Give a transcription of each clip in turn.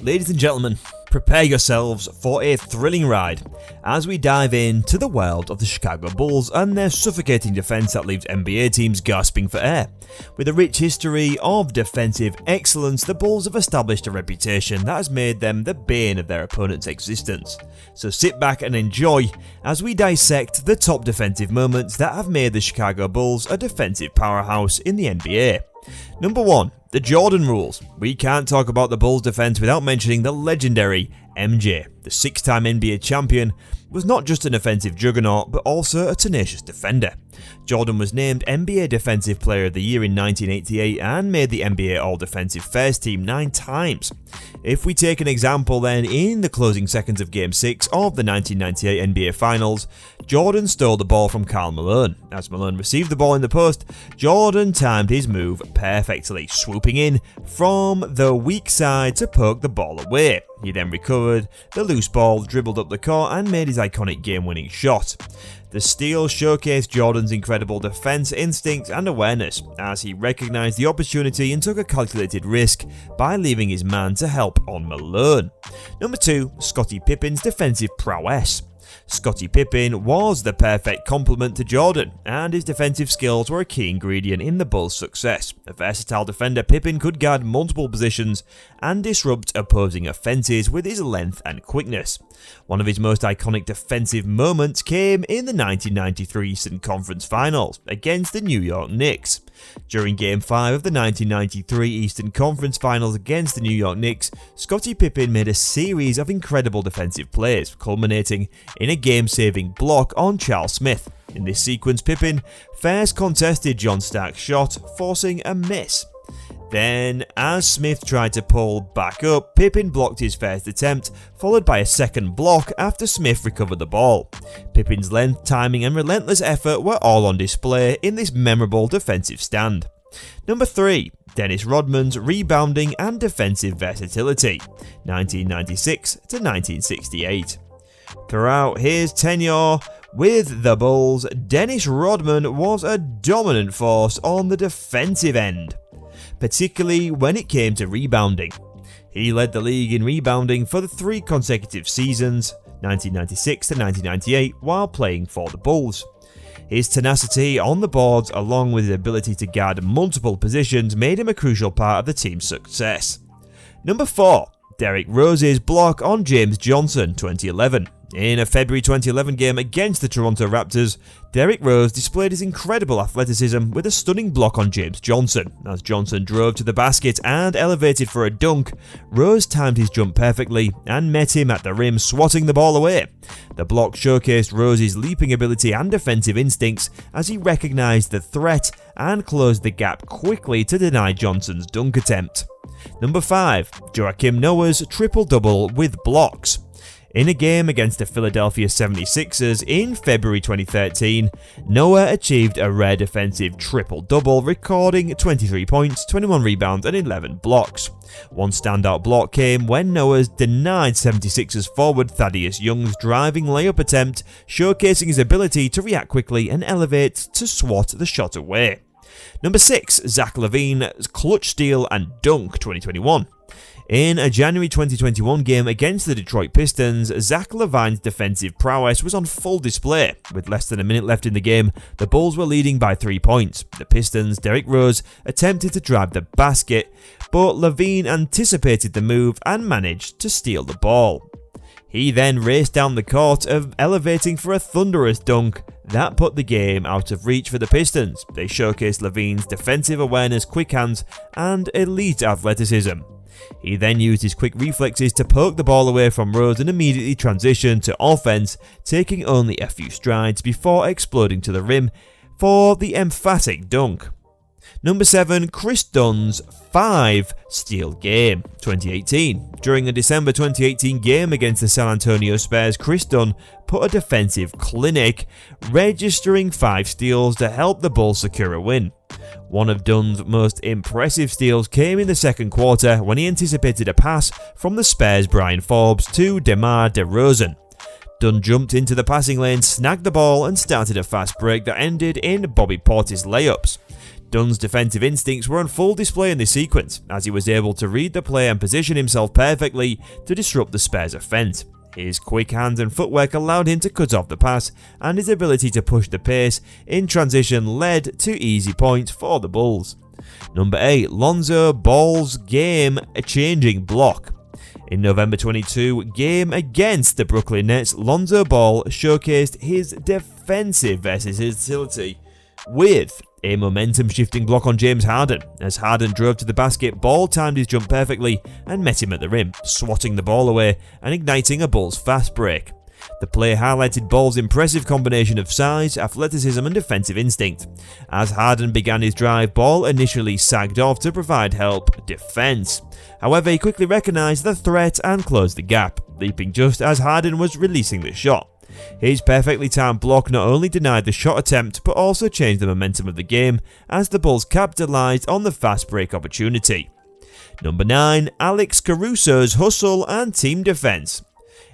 Ladies and gentlemen, prepare yourselves for a thrilling ride as we dive into the world of the Chicago Bulls and their suffocating defense that leaves NBA teams gasping for air. With a rich history of defensive excellence, the Bulls have established a reputation that has made them the bane of their opponent's existence. So sit back and enjoy as we dissect the top defensive moments that have made the Chicago Bulls a defensive powerhouse in the NBA. Number 1. The Jordan rules. We can't talk about the Bulls defense without mentioning the legendary MJ. The 6-time NBA champion was not just an offensive juggernaut but also a tenacious defender. Jordan was named NBA Defensive Player of the Year in 1988 and made the NBA All-Defensive First Team 9 times. If we take an example then, in the closing seconds of Game 6 of the 1998 NBA Finals, Jordan stole the ball from Karl Malone. As Malone received the ball in the post, Jordan timed his move perfectly, swooping in from the weak side to poke the ball away. He then recovered the loose ball, dribbled up the court and made his iconic game-winning shot. The steal showcased Jordan's incredible defense instincts and awareness as he recognized the opportunity and took a calculated risk by leaving his man to help on Malone. Number 2. Scottie Pippen's defensive prowess. Scottie Pippen was the perfect complement to Jordan, and his defensive skills were a key ingredient in the Bulls' success. A versatile defender, Pippen could guard multiple positions and disrupt opposing offenses with his length and quickness. One of his most iconic defensive moments came in the 1993 Eastern Conference Finals against the New York Knicks. During Game 5 of the 1993 Eastern Conference Finals against the New York Knicks, Scottie Pippen made a series of incredible defensive plays, culminating in a game-saving block on Charles Smith. In this sequence, Pippen first contested John Stark's shot, forcing a miss. Then, as Smith tried to pull back up, Pippen blocked his first attempt, followed by a second block after Smith recovered the ball. Pippen's length, timing and relentless effort were all on display in this memorable defensive stand. Number 3. Dennis Rodman's rebounding and defensive versatility, 1996 to 1968. Throughout his tenure with the Bulls, Dennis Rodman was a dominant force on the defensive end, particularly when it came to rebounding. He led the league in rebounding for the 3 consecutive seasons, 1996 to 1998, while playing for the Bulls. His tenacity on the boards, along with his ability to guard multiple positions, made him a crucial part of the team's success. Number 4. Derrick Rose's block on James Johnson, 2011. In a February 2011 game against the Toronto Raptors, Derrick Rose displayed his incredible athleticism with a stunning block on James Johnson. As Johnson drove to the basket and elevated for a dunk, Rose timed his jump perfectly and met him at the rim, swatting the ball away. The block showcased Rose's leaping ability and defensive instincts as he recognized the threat and closed the gap quickly to deny Johnson's dunk attempt. Number 5. Joakim Noah's triple-double with blocks. In a game against the Philadelphia 76ers in February 2013, Noah achieved a rare defensive triple-double, recording 23 points, 21 rebounds and 11 blocks. One standout block came when Noah denied 76ers forward Thaddeus Young's driving layup attempt, showcasing his ability to react quickly and elevate to swat the shot away. Number 6. Zach LaVine's clutch steal and dunk, 2021. In a January 2021 game against the Detroit Pistons, Zach LaVine's defensive prowess was on full display. With less than a minute left in the game, the Bulls were leading by 3 points. The Pistons' Derrick Rose attempted to drive the basket, but LaVine anticipated the move and managed to steal the ball. He then raced down the court, elevating for a thunderous dunk that put the game out of reach for the Pistons. They showcased LaVine's defensive awareness, quick hands, and elite athleticism. He then used his quick reflexes to poke the ball away from Rose and immediately transitioned to offense, taking only a few strides before exploding to the rim for the emphatic dunk. Number 7. Chris Dunn's 5-steal game, 2018. During a December 2018 game against the San Antonio Spurs, Chris Dunn put a defensive clinic, registering 5 steals to help the Bulls secure a win. One of Dunn's most impressive steals came in the second quarter when he anticipated a pass from the Spurs' Brian Forbes to DeMar DeRozan. Dunn jumped into the passing lane, snagged the ball and started a fast break that ended in Bobby Portis layups. Dunn's defensive instincts were on full display in this sequence, as he was able to read the play and position himself perfectly to disrupt the Spurs' offense. His quick hands and footwork allowed him to cut off the pass, and his ability to push the pace in transition led to easy points for the Bulls. Number 8. Lonzo Ball's game-changing block. In November 22 game against the Brooklyn Nets, Lonzo Ball showcased his defensive versatility with a momentum-shifting block on James Harden. As Harden drove to the basket, Ball timed his jump perfectly and met him at the rim, swatting the ball away and igniting a Bulls fast break. The play highlighted Ball's impressive combination of size, athleticism and defensive instinct. As Harden began his drive, Ball initially sagged off to provide help defense. However, he quickly recognized the threat and closed the gap, leaping just as Harden was releasing the shot. His perfectly timed block not only denied the shot attempt, but also changed the momentum of the game as the Bulls capitalized on the fast break opportunity. Number 9. Alex Caruso's hustle and team defense.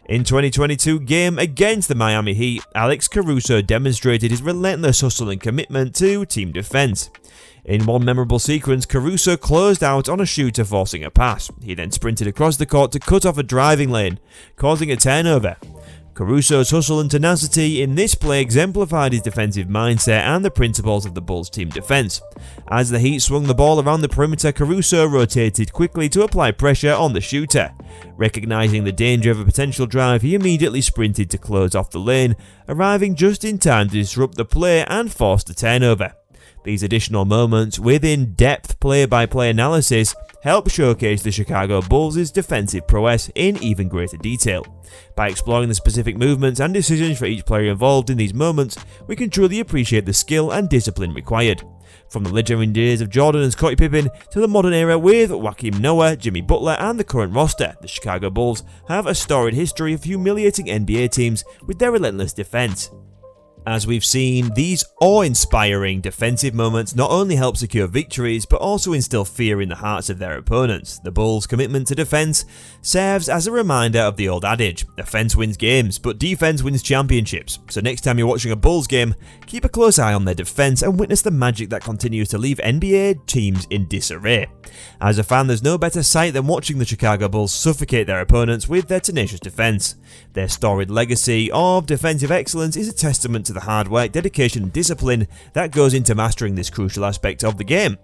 In 2022 game against the Miami Heat, Alex Caruso demonstrated his relentless hustle and commitment to team defense. In one memorable sequence, Caruso closed out on a shooter forcing a pass. He then sprinted across the court to cut off a driving lane, causing a turnover. Caruso's hustle and tenacity in this play exemplified his defensive mindset and the principles of the Bulls' team defense. As the Heat swung the ball around the perimeter, Caruso rotated quickly to apply pressure on the shooter. Recognizing the danger of a potential drive, he immediately sprinted to close off the lane, arriving just in time to disrupt the play and force the turnover. These additional moments, with in-depth play-by-play analysis, help showcase the Chicago Bulls' defensive prowess in even greater detail. By exploring the specific movements and decisions for each player involved in these moments, we can truly appreciate the skill and discipline required. From the legendary days of Jordan and Scottie Pippen to the modern era with Joakim Noah, Jimmy Butler and the current roster, the Chicago Bulls have a storied history of humiliating NBA teams with their relentless defense. As we've seen, these awe-inspiring defensive moments not only help secure victories, but also instill fear in the hearts of their opponents. The Bulls' commitment to defense serves as a reminder of the old adage, offense wins games, but defense wins championships. So next time you're watching a Bulls game, keep a close eye on their defense and witness the magic that continues to leave NBA teams in disarray. As a fan, there's no better sight than watching the Chicago Bulls suffocate their opponents with their tenacious defense. Their storied legacy of defensive excellence is a testament to the hard work, dedication and discipline that goes into mastering this crucial aspect of the game.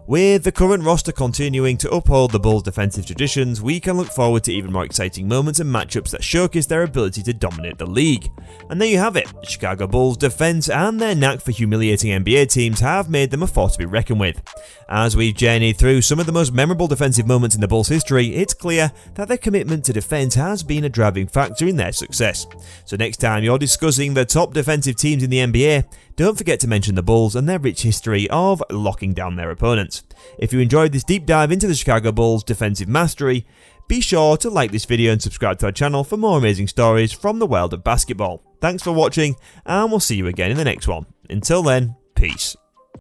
With the current roster continuing to uphold the Bulls' defensive traditions, we can look forward to even more exciting moments and matchups that showcase their ability to dominate the league. And there you have it, the Chicago Bulls' defense and their knack for humiliating NBA teams have made them a force to be reckoned with. As we've journeyed through some of the most memorable defensive moments in the Bulls' history, it's clear that their commitment to defense has been a driving factor in their success. So next time you're discussing the top defensive teams in the NBA, don't forget to mention the Bulls and their rich history of locking down their opponents. If you enjoyed this deep dive into the Chicago Bulls' defensive mastery, be sure to like this video and subscribe to our channel for more amazing stories from the world of basketball. Thanks for watching, and we'll see you again in the next one. Until then, peace.